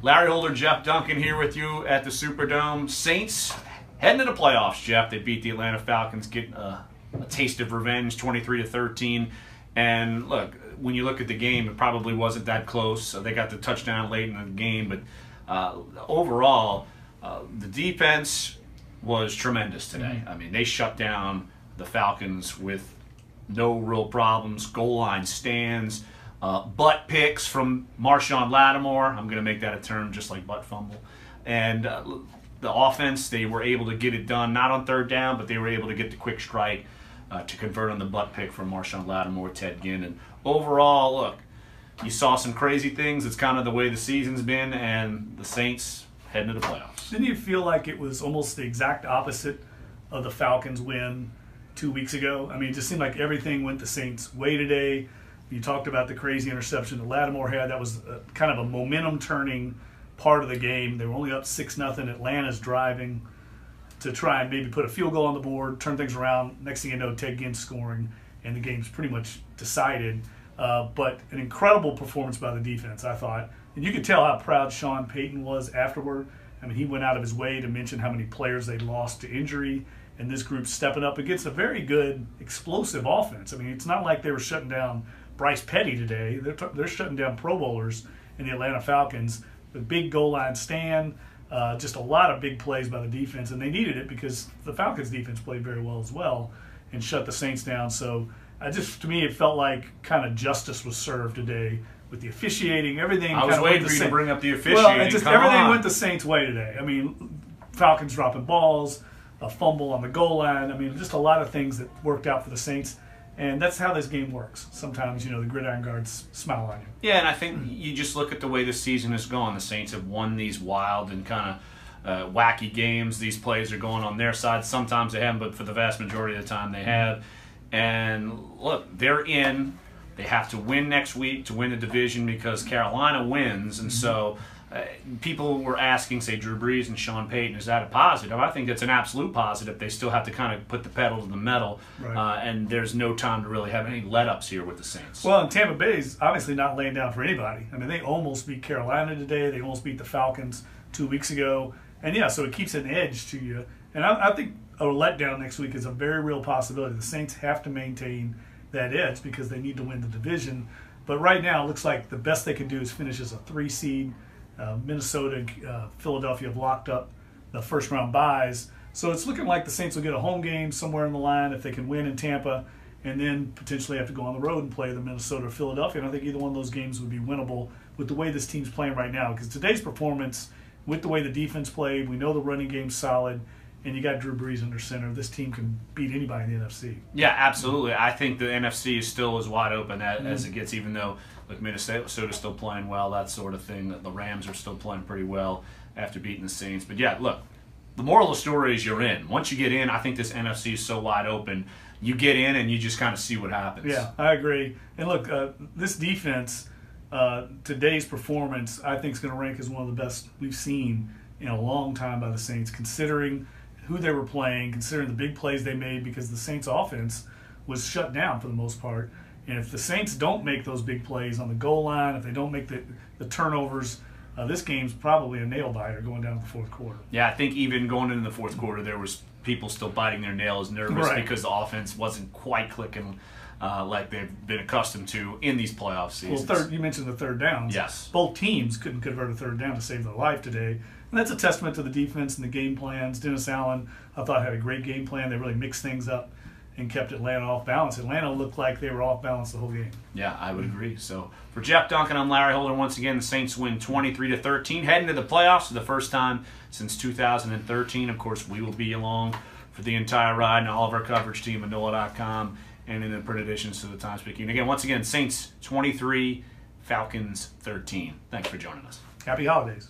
Larry Holder, Jeff Duncan here with you at the Superdome. Saints heading to the playoffs, Jeff. They beat the Atlanta Falcons, getting a taste of revenge, 23-13. And look, when you look at the game, it probably wasn't that close. They got the touchdown late in the game, but overall, the defense was tremendous today. I mean, they shut down the Falcons with no real problems. Goal line stands. Butt picks from Marshon Lattimore. I'm going to make that a term, just like butt fumble. And the offense, they were able to get it done, not on third down, but they were able to get the quick strike to convert on the butt pick from Marshon Lattimore, Ted Ginn. And overall, look, you saw some crazy things. It's kind of the way the season's been, and the Saints heading to the playoffs. Didn't you feel like it was almost the exact opposite of the Falcons win 2 weeks ago? I mean, it just seemed like everything went the Saints' way today. You talked about the crazy interception that Lattimore had. That was kind of a momentum-turning part of the game. They were only up 6-0. Atlanta's driving to try and maybe put a field goal on the board, turn things around. Next thing you know, Ted Ginn scoring, and the game's pretty much decided. But an incredible performance by the defense, I thought. And you could tell how proud Sean Payton was afterward. I mean, he went out of his way to mention how many players they lost to injury, and this group stepping up against a very good, explosive offense. I mean, it's not like they were shutting down Bryce Petty today. They're shutting down Pro Bowlers in the Atlanta Falcons. The big goal line stand, just a lot of big plays by the defense, and they needed it because the Falcons defense played very well as well and shut the Saints down. So to me, it felt like kind of justice was served today with the officiating, everything. I was waiting for you to bring up the officiating. Well, everything went the Saints' way today. I mean, Falcons dropping balls, a fumble on the goal line. I mean, just a lot of things that worked out for the Saints. And that's how this game works. Sometimes, the gridiron guards smile on you. Yeah, and I think you just look at the way this season has gone. The Saints have won these wild and kind of wacky games. These plays are going on their side. Sometimes they haven't, but for the vast majority of the time they have. And look, they're in. They have to win next week to win the division because Carolina wins. And so people were asking, say, Drew Brees and Sean Payton, is that a positive? I think it's an absolute positive. They still have to kind of put the pedal to the metal, right. And there's no time to really have any let-ups here with the Saints. Well, and Tampa Bay's obviously not laying down for anybody. I mean, they almost beat Carolina today. They almost beat the Falcons 2 weeks ago. And, yeah, so it keeps an edge to you. And I think a letdown next week is a very real possibility. The Saints have to maintain that edge because they need to win the division. But right now, it looks like the best they can do is finish as a 3 seed. Minnesota and Philadelphia have locked up the first-round byes. So it's looking like the Saints will get a home game somewhere in the line if they can win in Tampa and then potentially have to go on the road and play the Minnesota or Philadelphia. And I think either one of those games would be winnable with the way this team's playing right now because today's performance, with the way the defense played, we know the running game's solid, and you got Drew Brees under center. This team can beat anybody in the NFC. Yeah, absolutely. I think the NFC is still as wide open as it gets, even though Minnesota's still playing well, that sort of thing. The Rams are still playing pretty well after beating the Saints. But, yeah, look, the moral of the story is you're in. Once you get in, I think this NFC is so wide open. You get in and you just kind of see what happens. Yeah, I agree. And, look, this defense, today's performance, I think is going to rank as one of the best we've seen in a long time by the Saints, considering who they were playing, considering the big plays they made because the Saints' offense was shut down for the most part. And if the Saints don't make those big plays on the goal line, if they don't make the turnovers, this game's probably a nail-biter going down to the fourth quarter. Yeah, I think even going into the fourth quarter, there was people still biting their nails, nervous because the offense wasn't quite clicking like they've been accustomed to in these playoff seasons. Well, you mentioned the third downs. Yes. Both teams couldn't convert a third down to save their life today. And that's a testament to the defense and the game plans. Dennis Allen, I thought, had a great game plan. They really mixed things up and kept Atlanta off balance. Atlanta looked like they were off balance the whole game. Yeah, I would agree. So for Jeff Duncan, I'm Larry Holder. Once again, the Saints win 23-13, heading to the playoffs for the first time since 2013. Of course, we will be along for the entire ride, and all of our coverage team at NOLA.com and in the print editions to the Times-Picayune. Again, once again, Saints 23, Falcons 13. Thanks for joining us. Happy holidays.